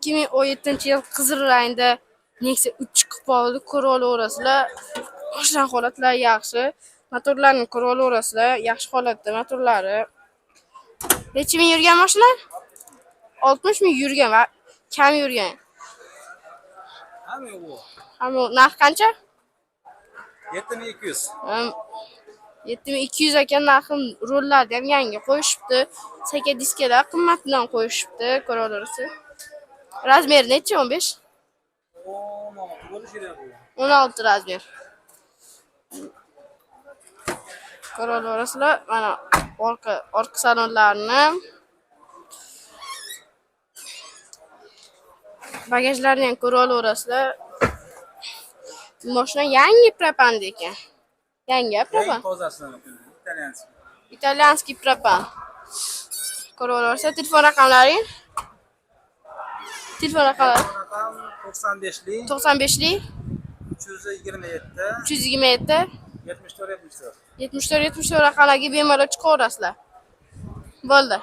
2017-yil qizil rangda Nexia 3 chiqib qoldi. Ko'rib olaverasizlar. Boshdan holatlar yaxshi. Motorlarni ko'rib olaverasizlar. Yaxshi holatda motorlari. Necha ming yurgan mashina? 60 ming yurgan va kam yurgan. Hamma narx qancha? 7200. 7200 ekan narxim. Rollarni ham yangi qo'yishibdi. Saka diskalar qimmatdan qo'yishibdi. Ko'ra olasizlar. Razmeri necha? 15? 16 razmer. Ko'ra olasizlar. Mana orqa salonlarini, bagajlarni ham ko'ra olasizlar. Mashina yangi propan ekan. Yangi propan. Italyanskiy propan. Ko'ra olasizlar. Telefon raqamlaring? Telefon raqamlari 95lik 95lik 327 74 raqamlarga bemalol chiqaverasizlar. Bo'ldi.